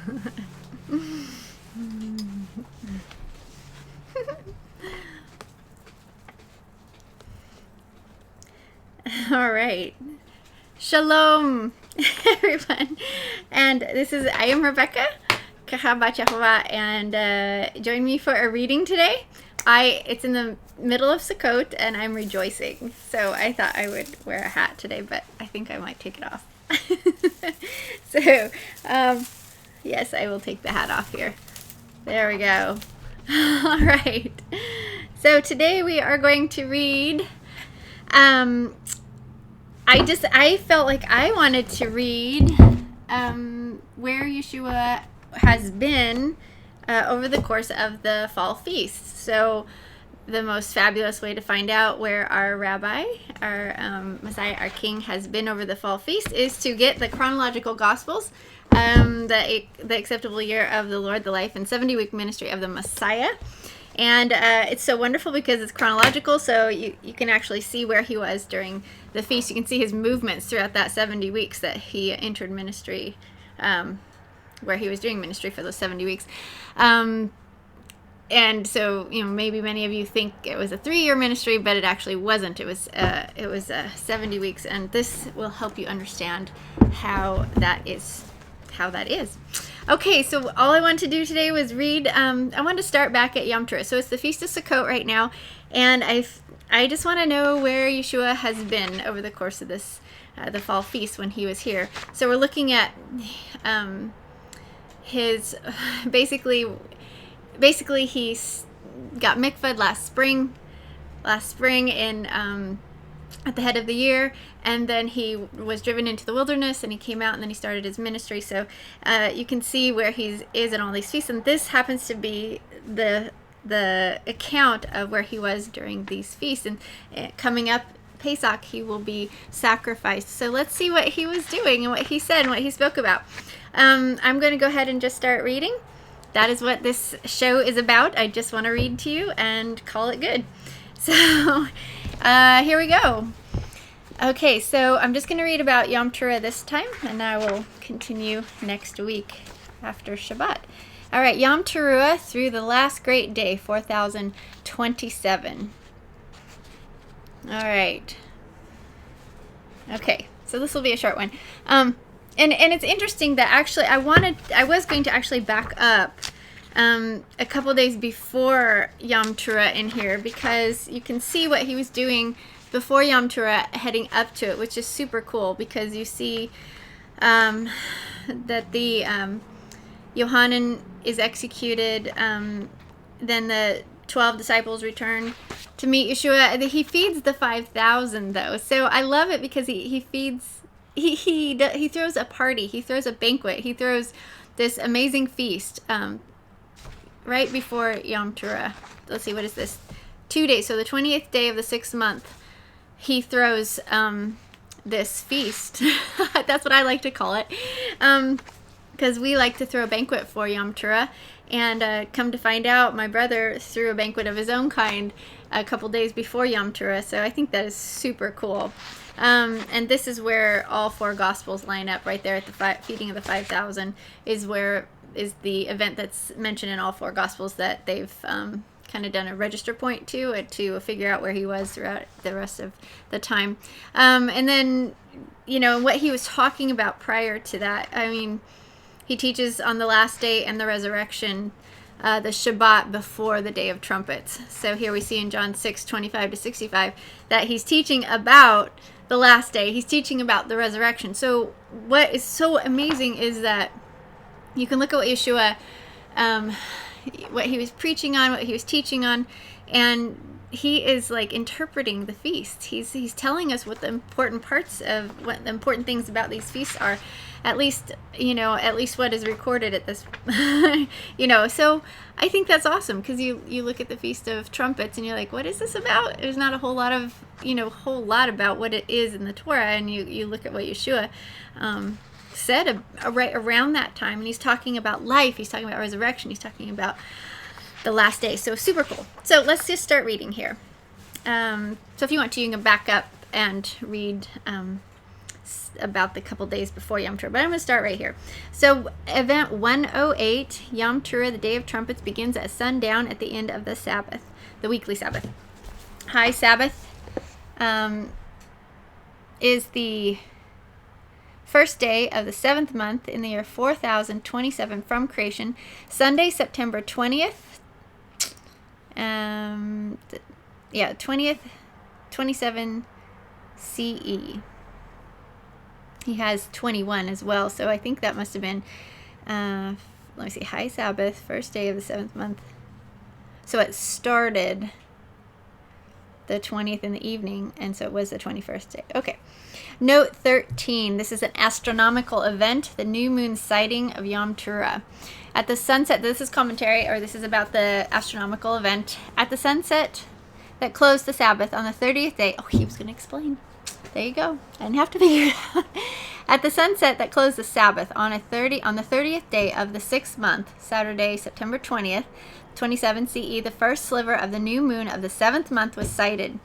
All right. Shalom, everyone. And I am Rebekah, Yahshua, and join me for a reading today. It's in the middle of Sukkot, and I'm rejoicing. So I thought I would wear a hat today, but I think I might take it off. So, yes, I will take the hat off here. There we go. All right. So today we are going to read. I felt like I wanted to read where Yahshua has been over the course of the fall feast. So the most fabulous way to find out where our rabbi, our Messiah, our King has been over the fall feast is to get the chronological Gospels, the acceptable year of the Lord, the life and 70-week ministry of the Messiah. And it's so wonderful because it's chronological, so you can actually see where he was during the feast. You can see his movements throughout that 70 weeks that he entered ministry, where he was doing ministry for those 70 weeks. And so, maybe many of you think it was a 3-year ministry, but it actually wasn't. It was 70 weeks, and this will help you understand how that is. Okay, so all I wanted to do today was read. I wanted to start back at Yom Teruah. So it's the Feast of Sukkot right now, and I just want to know where Yahshua has been over the course of this the fall feast when he was here. So we're looking at his basically he's got mikvah last spring in at the head of the year, and then he was driven into the wilderness, and he came out, and then he started his ministry. So you can see where he is in all these feasts, and this happens to be the account of where he was during these feasts. And coming up Pesach, he will be sacrificed. So let's see what he was doing and what he said and what he spoke about. I'm going to go ahead and just start reading. That is what this show is about. I just want to read to you and call it good. So here we go. Okay, so I'm just going to read about Yom Teruah this time, and I will continue next week after Shabbat. All right, Yom Teruah through the last great day, 4027. All right. Okay, so this will be a short one. And it's interesting that actually I was going to actually back up a couple days before Yom Teruah in here, because you can see what he was doing before Yom Teruah heading up to it, which is super cool, because you see that the Yohanan is executed, then the 12 disciples return to meet Yahshua. He feeds the 5,000 though, so I love it because he feeds. He throws a party. He throws a banquet. He throws this amazing feast right before Yom Teruah. Let's see, what is this? 2 days. So the 20th day of the 6th month, he throws this feast. That's what I like to call it, because we like to throw a banquet for Yom Teruah. And come to find out, my brother threw a banquet of his own kind a couple days before Yom Teruah. So I think that is super cool. And this is where all 4 Gospels line up right there at the feeding of the 5,000 is the event that's mentioned in all 4 Gospels that they've kind of done a register point to figure out where he was throughout the rest of the time. And then, what he was talking about prior to that, I mean, he teaches on the last day and the resurrection, the Shabbat before the Day of Trumpets. So here we see in John 6:25-65 that he's teaching about the last day. He's teaching about the resurrection. So what is so amazing is that you can look at what Yahshua, what he was preaching on, what he was teaching on, and he is like interpreting the feast. He's telling us what the important parts of what the important things about these feasts are. At least what is recorded at this, so I think that's awesome, because you look at the Feast of Trumpets and you're like, what is this about? There's not a whole lot about what it is in the Torah, and you look at what Yahshua said right around that time, and he's talking about life, he's talking about resurrection, he's talking about the last day. So super cool. So let's just start reading here. So if you want to, you can back up and read about the couple days before Yom Teruah, but I'm going to start right here. So event 108, Yom Teruah, the Day of Trumpets, begins at sundown at the end of the Sabbath, the weekly Sabbath. High Sabbath is the first day of the 7th month in the year 4027 from creation. Sunday, September 20th. 20th, 27 CE. He has 21 as well, so I think that must have been, let me see, High Sabbath, first day of the 7th month. So it started the 20th in the evening, and so it was the 21st day. Okay. Note 13. This is an astronomical event, the new moon sighting of Yom Teruah. At the sunset, this is commentary, or this is about the astronomical event. At the sunset that closed the Sabbath on the 30th day. Oh, he was going to explain. There you go. I didn't have to figure it out. At the sunset that closed the Sabbath on the 30th day of the 6th month, Saturday, September 20th, 27 CE, the first sliver of the new moon of the 7th month was sighted,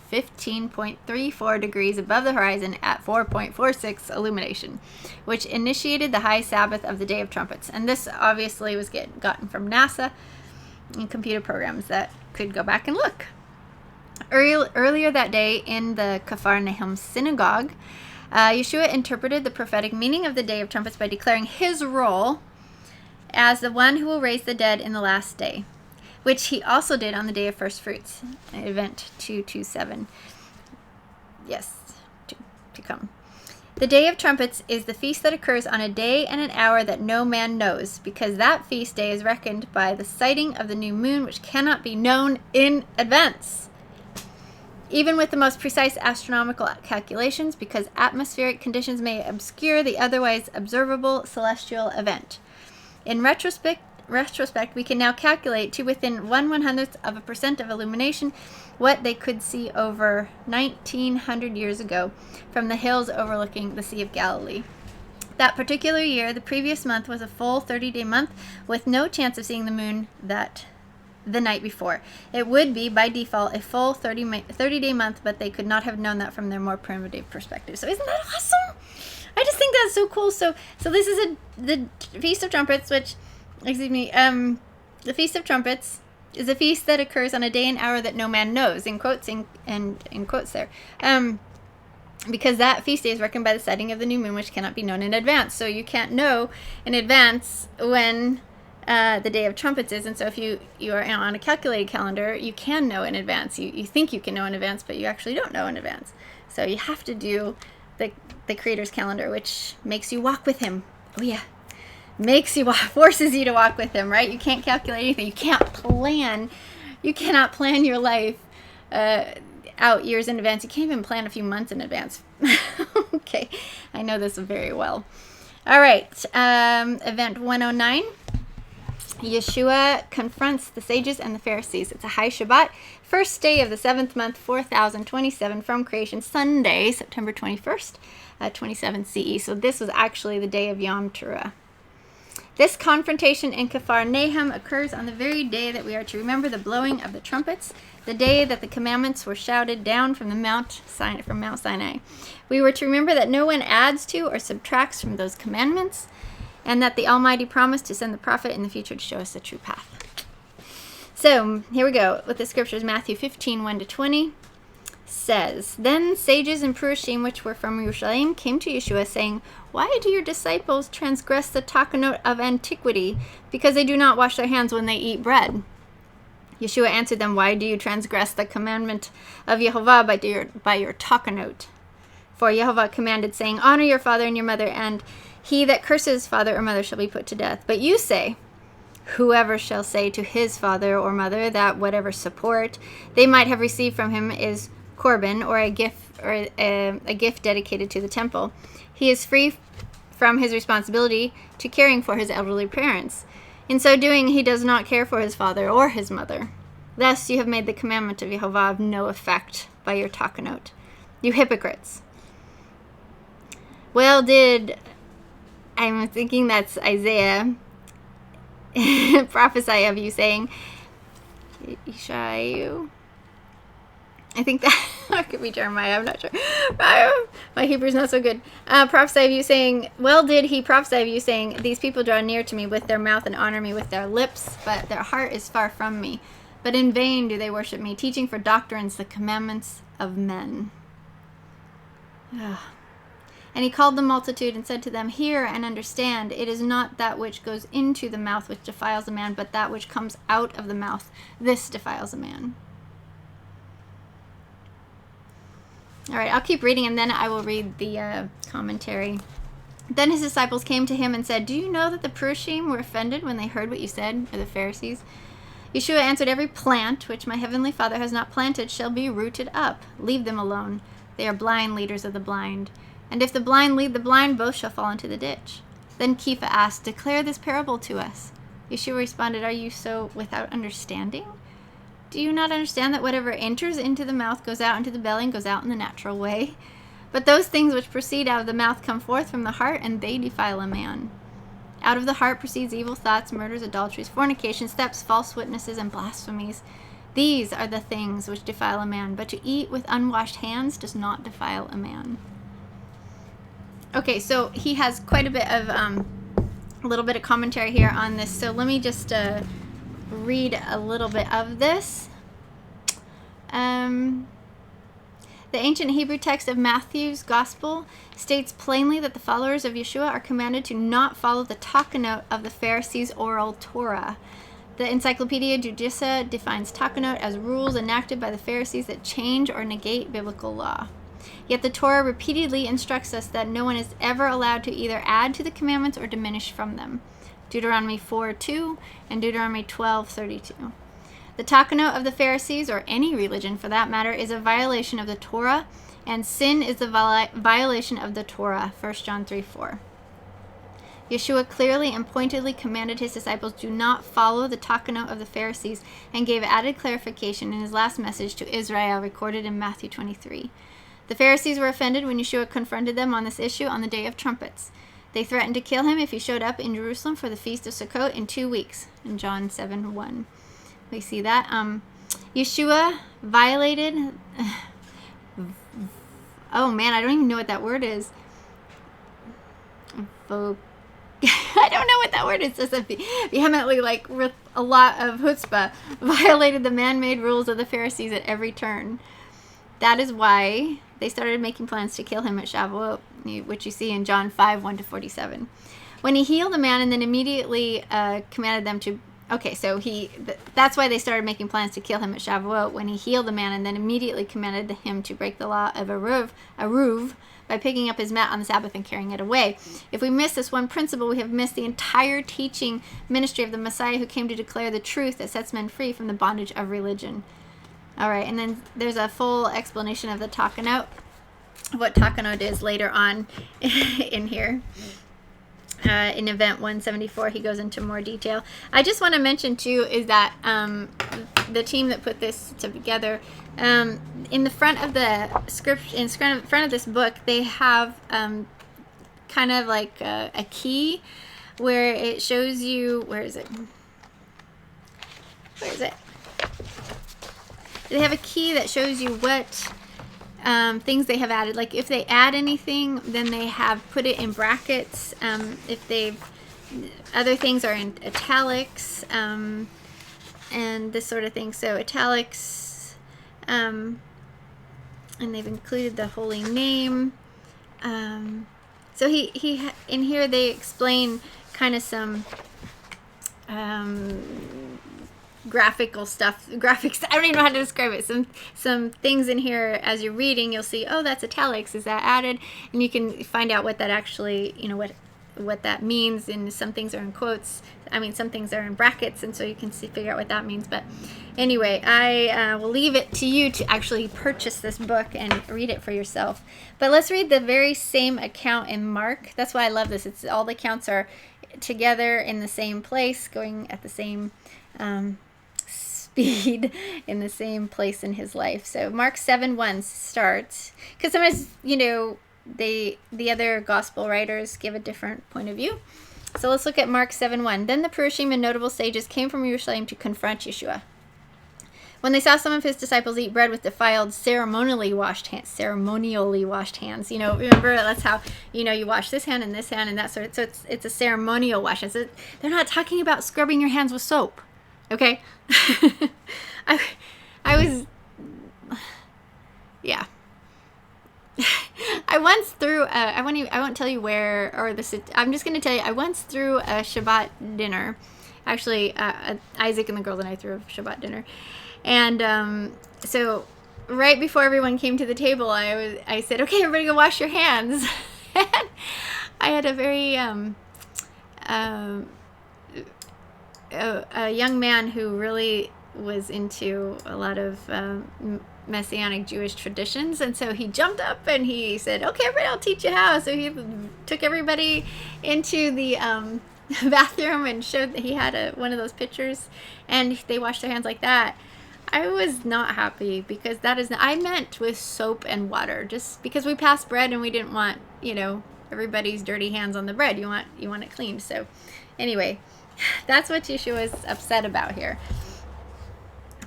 15.34 degrees above the horizon at 4.46 illumination, which initiated the high Sabbath of the Day of Trumpets. And this obviously was gotten from NASA and computer programs that could go back and look. Earlier that day in the Capharnaum synagogue, Yahshua interpreted the prophetic meaning of the Day of Trumpets by declaring his role as the one who will raise the dead in the last day, which he also did on the Day of First Fruits, event 227. Yes, to come. The Day of Trumpets is the feast that occurs on a day and an hour that no man knows, because that feast day is reckoned by the sighting of the new moon, which cannot be known in advance, even with the most precise astronomical calculations, because atmospheric conditions may obscure the otherwise observable celestial event. In retrospect, we can now calculate to within 1/100% of illumination what they could see over 1900 years ago from the hills overlooking the Sea of Galilee. That particular year, the previous month, was a full 30-day month with no chance of seeing the moon the night before. It would be, by default, a full 30-day month, but they could not have known that from their more primitive perspective. So isn't that awesome? I just think that's so cool. So this is the Feast of Trumpets, which, the Feast of Trumpets is a feast that occurs on a day and hour that no man knows, in quotes and in quotes there. Because that feast day is reckoned by the setting of the new moon, which cannot be known in advance. So you can't know in advance when the Day of Trumpets is, and so if you are on a calculated calendar, you can know in advance. You think you can know in advance, but you actually don't know in advance. So you have to do the Creator's calendar, which makes you walk with Him. Oh yeah, forces you to walk with Him, right? You can't calculate anything. You cannot plan your life out years in advance. You can't even plan a few months in advance. Okay, I know this very well. All right, event 109. Yahshua confronts the sages and the Pharisees. It's a high Shabbat, first day of the 7th month, 4027 from creation, Sunday, September 21st, 27 CE. So this was actually the day of Yom Teruah. This confrontation in Capharnaum occurs on the very day that we are to remember the blowing of the trumpets, the day that the commandments were shouted down from Mount Sinai. We were to remember that no one adds to or subtracts from those commandments, and that the Almighty promised to send the prophet in the future to show us the true path. So, here we go with the scriptures. Matthew 15, 1-20 says, Then sages in Purushim, which were from Jerusalem, came to Yahshua, saying, Why do your disciples transgress the takanot of antiquity, because they do not wash their hands when they eat bread? Yahshua answered them, Why do you transgress the commandment of Yehovah by your takanot? For Yehovah commanded, saying, Honor your father and your mother, and he that curses father or mother shall be put to death. But you say, Whoever shall say to his father or mother that whatever support they might have received from him is korban, or a gift dedicated to the temple, he is free from his responsibility to caring for his elderly parents. In so doing, he does not care for his father or his mother. Thus you have made the commandment of Yehovah of no effect by your takanot, you hypocrites. Well, I'm thinking that's Isaiah prophesy of you, saying, Yeshayu. I think that It could be Jeremiah, I'm not sure. My Hebrew's not so good. Prophesy of you saying, well did he prophesy of you saying, these people draw near to me with their mouth and honor me with their lips, but their heart is far from me. But in vain do they worship me, teaching for doctrines the commandments of men. Ugh. And he called the multitude and said to them, hear and understand, it is not that which goes into the mouth which defiles a man, but that which comes out of the mouth, this defiles a man. All right, I'll keep reading and then I will read the commentary. Then his disciples came to him and said, do you know that the Purushim were offended when they heard what you said, or the Pharisees? Yahshua answered, every plant which my heavenly Father has not planted shall be rooted up. Leave them alone. They are blind leaders of the blind. And if the blind lead the blind, both shall fall into the ditch. Then Kepha asked, declare this parable to us. Yahshua responded, are you so without understanding? Do you not understand that whatever enters into the mouth goes out into the belly and goes out in the natural way? But those things which proceed out of the mouth come forth from the heart, and they defile a man. Out of the heart proceeds evil thoughts, murders, adulteries, fornications, thefts, false witnesses, and blasphemies. These are the things which defile a man, but to eat with unwashed hands does not defile a man. Okay, so he has quite a bit of, a little bit of commentary here on this. So let me just read a little bit of this. The ancient Hebrew text of Matthew's Gospel states plainly that the followers of Yahshua are commanded to not follow the takanot of the Pharisees' oral Torah. The Encyclopedia Judiciae defines takanot as rules enacted by the Pharisees that change or negate biblical law. Yet the Torah repeatedly instructs us that no one is ever allowed to either add to the commandments or diminish from them. Deuteronomy 4:2 and Deuteronomy 12:32. The takanot of the Pharisees, or any religion for that matter, is a violation of the Torah, and sin is the violation of the Torah. 1 John 3:4. Yahshua clearly and pointedly commanded his disciples do not follow the takanot of the Pharisees, and gave added clarification in his last message to Israel recorded in Matthew 23. The Pharisees were offended when Yahshua confronted them on this issue on the Day of Trumpets. They threatened to kill him if he showed up in Jerusalem for the Feast of Sukkot in 2 weeks, in John 7:1. We see that. Yahshua violated... oh man, I don't even know what that word is. I don't know what that word is. It's vehemently, like, with a lot of chutzpah, violated the man-made rules of the Pharisees at every turn. That is why they started making plans to kill him at Shavuot, which you see in John 5:1-47. When he healed a man and then immediately commanded them to... Okay, so that's why they started making plans to kill him at Shavuot, when he healed a man and then immediately commanded him to break the law of Eruv by picking up his mat on the Sabbath and carrying it away. If we miss this one principle, we have missed the entire teaching ministry of the Messiah who came to declare the truth that sets men free from the bondage of religion. All right, and then there's a full explanation of the takanot, what takanot is later on in here. In event 174, he goes into more detail. I just want to mention, too, is that the team that put this together, in the front of the script, in front of this book, they have kind of like a key where it shows you, where is it? They have a key that shows you what things they have added. Like if they add anything, then they have put it in brackets. If other things are in italics, and this sort of thing. So italics, and they've included the holy name. So he in here they explain kind of some graphical stuff, graphics. I don't even know how to describe it. Some things in here as you're reading, you'll see, oh, that's italics. Is that added? And you can find out what that actually, what that means. And some things are in quotes. I mean, some things are in brackets, and so you can figure out what that means. But anyway, I will leave it to you to actually purchase this book and read it for yourself. But let's read the very same account in Mark. That's why I love this. It's all the accounts are together in the same place, going at the same speed in the same place in his life. So Mark 7:1 starts, because sometimes the other gospel writers give a different point of view. So let's look at Mark 7:1. Then the Purushim and notable sages came from Jerusalem to confront Yahshua. When they saw some of his disciples eat bread with defiled, ceremonially washed hands. Remember, that's how, you wash this hand and that sort of. So it's a ceremonial wash. They're not talking about scrubbing your hands with soap. Okay? I was, yeah. I once threw, I won't tell you where, I'm just going to tell you, I once threw a Shabbat dinner. Actually, Isaac and the girls and I threw a Shabbat dinner. And so right before everyone came to the table, I said, okay, everybody go wash your hands. And I had a very, a young man who really was into a lot of Messianic Jewish traditions, and so he jumped up and he said, okay, everybody, I'll teach you how. So he took everybody into the bathroom and showed that he had one of those pitchers, and they washed their hands like that. I was not happy, because I meant with soap and water, just because we passed bread and we didn't want, everybody's dirty hands on the bread. You want it cleaned. So anyway, that's what Yahshua is upset about here.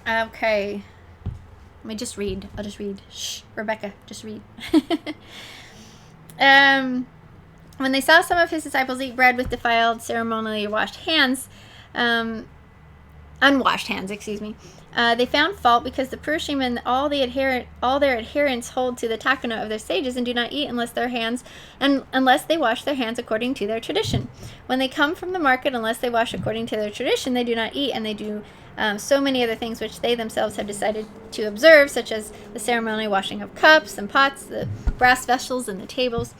Okay. Let me just read. I'll just read. Shh, Rebekah, just read. When they saw some of his disciples eat bread with defiled, ceremonially unwashed hands, they found fault, because the Purushim and all their adherents hold to the takana of their sages and do not eat unless they wash their hands according to their tradition. When they come from the market, unless they wash according to their tradition, they do not eat, and they do so many other things which they themselves have decided to observe, such as the ceremonial washing of cups and pots, the brass vessels, and the tables.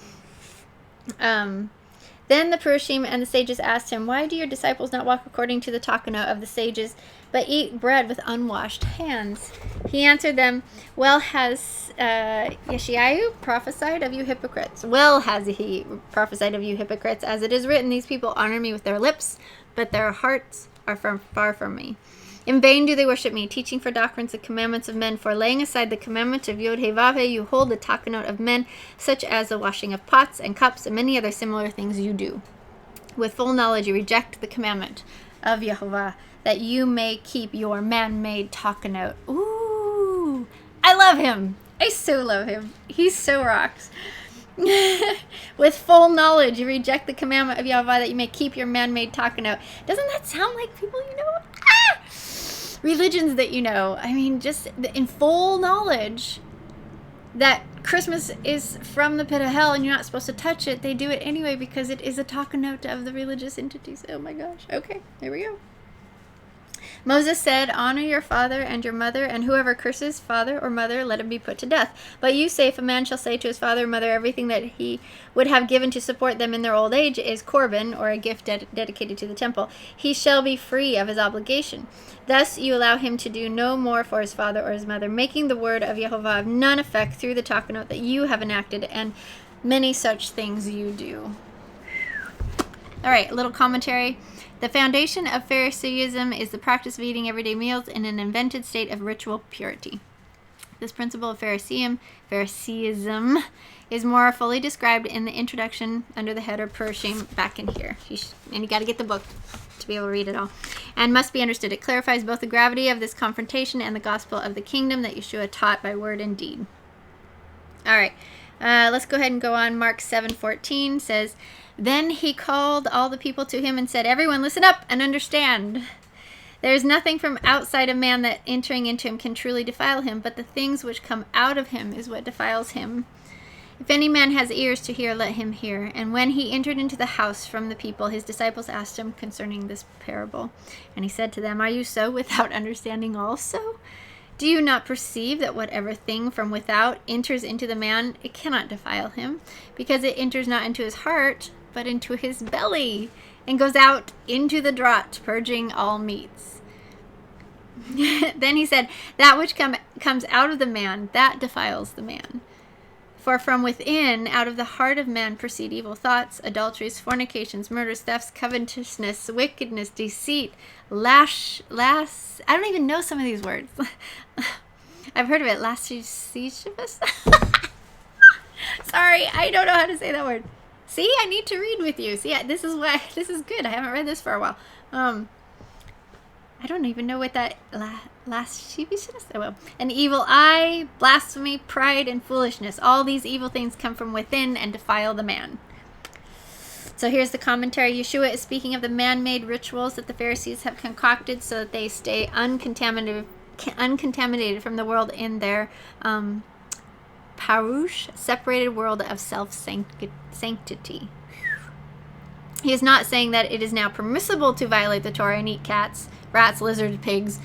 Then the Purushim and the sages asked him, why do your disciples not walk according to the takana of the sages, but eat bread with unwashed hands? He answered them, well has Yeshayahu prophesied of you hypocrites. Well has he prophesied of you hypocrites, as it is written, these people honor me with their lips, but their hearts are far from me. In vain do they worship me, teaching for doctrines the commandments of men, for laying aside the commandment of YHVH, you hold the takanot of men, such as the washing of pots and cups, and many other similar things you do. With full knowledge you reject the commandment of Yehovah, that you may keep your man-made takanot. Ooh, I love him. I so love him. He so rocks. With full knowledge you reject the commandment of Yehovah, that you may keep your man-made takanot. Doesn't that sound like people you know? Religions that I mean, just in full knowledge that Christmas is from the pit of hell and you're not supposed to touch it, they do it anyway because it is a takanot of the religious entities. Oh my gosh. Okay, there we go. Moses said, honor your father and your mother, and whoever curses father or mother, let him be put to death. But you say, if a man shall say to his father or mother, everything that he would have given to support them in their old age is korban, or a gift dedicated to the temple, he shall be free of his obligation. Thus you allow him to do no more for his father or his mother, making the word of Yehovah of none effect through the takanot that you have enacted, and many such things you do. All right, a little commentary. The foundation of Pharisaism is the practice of eating everyday meals in an invented state of ritual purity. This principle of Pharisaism is more fully described in the introduction under the header Purushim back in here. And you got to get the book to be able to read it all. And must be understood. It clarifies both the gravity of this confrontation and the gospel of the kingdom that Yahshua taught by word and deed. All right, let's go ahead and go on. Mark 7:14 says, then he called all the people to him and said, everyone listen up and understand. There is nothing from outside a man that entering into him can truly defile him, but the things which come out of him is what defiles him. If any man has ears to hear, let him hear. And when he entered into the house from the people, his disciples asked him concerning this parable. And he said to them, are you so without understanding also? Do you not perceive that whatever thing from without enters into the man, it cannot defile him, because it enters not into his heart, but into his belly, and goes out into the draught, purging all meats. Then he said, that which comes out of the man, that defiles the man. For from within, out of the heart of man, proceed evil thoughts, adulteries, fornications, murders, thefts, covetousness, wickedness, deceit, I don't even know some of these words. I've heard of it. Lasciviousness. Sorry, I don't know how to say that word. See, I need to read with you. See, this is good. I haven't read this for a while. I don't even know what that lasciviousness. Oh well, an evil eye, blasphemy, pride, and foolishness. All these evil things come from within and defile the man. So here's the commentary. Yahshua is speaking of the man-made rituals that the Pharisees have concocted so that they stay uncontaminated from the world in their parush, separated world of self-sanctity. He is not saying that it is now permissible to violate the Torah and eat cats, rats, lizards, pigs,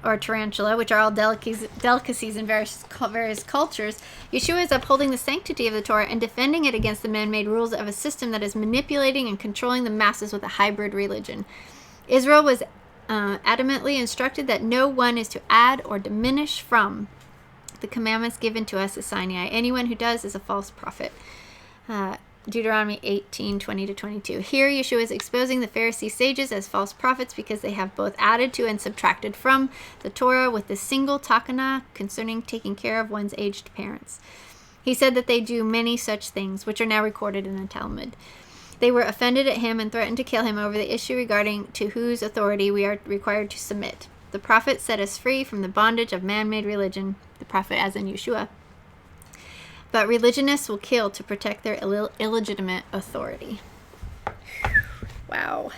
or tarantula, which are all delicacies in various cultures. Yahshua is upholding the sanctity of the Torah and defending it against the man-made rules of a system that is manipulating and controlling the masses with a hybrid religion. Israel was adamantly instructed that no one is to add or diminish from the commandments given to us at Sinai. Anyone who does is a false prophet. Deuteronomy 18:20-22. Here, Yahshua is exposing the Pharisee sages as false prophets because they have both added to and subtracted from the Torah with the single takana concerning taking care of one's aged parents. He said that they do many such things, which are now recorded in the Talmud. They were offended at him and threatened to kill him over the issue regarding to whose authority we are required to submit. The prophet set us free from the bondage of man-made religion, the prophet as in Yahshua. But religionists will kill to protect their illegitimate authority. Wow.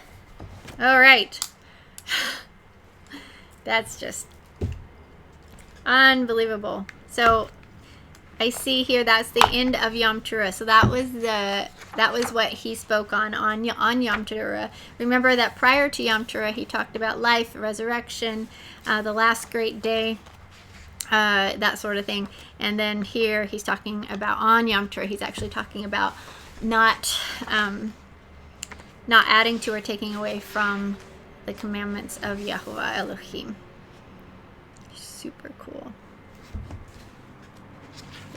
All right. That's just unbelievable. So I see here that's the end of Yom Teruah. So that was what he spoke on Yom Teruah. Remember that prior to Yom Teruah, he talked about life, resurrection, the last great day. That sort of thing. And then here he's talking about on Yom Teruah, he's actually talking about not adding to or taking away from the commandments of Yahweh Elohim. Super cool.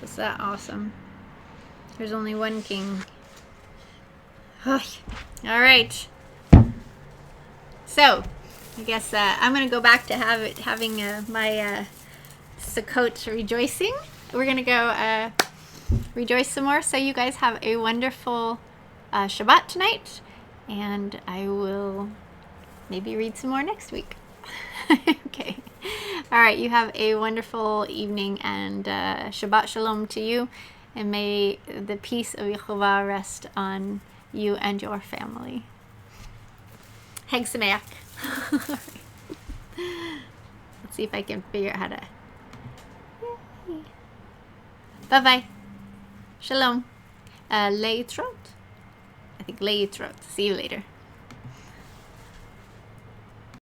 Is that awesome? There's only one king. All right. So I guess I'm going to go back to having my Sukkot rejoicing. We're going to go rejoice some more. So you guys have a wonderful Shabbat tonight. And I will maybe read some more next week. Okay. All right. You have a wonderful evening and Shabbat Shalom to you. And may the peace of Yehovah rest on you and your family. Heg Sameach. Let's see if I can figure out how to... Bye-bye. Shalom. Leitrot. I think Leitrot. See you later.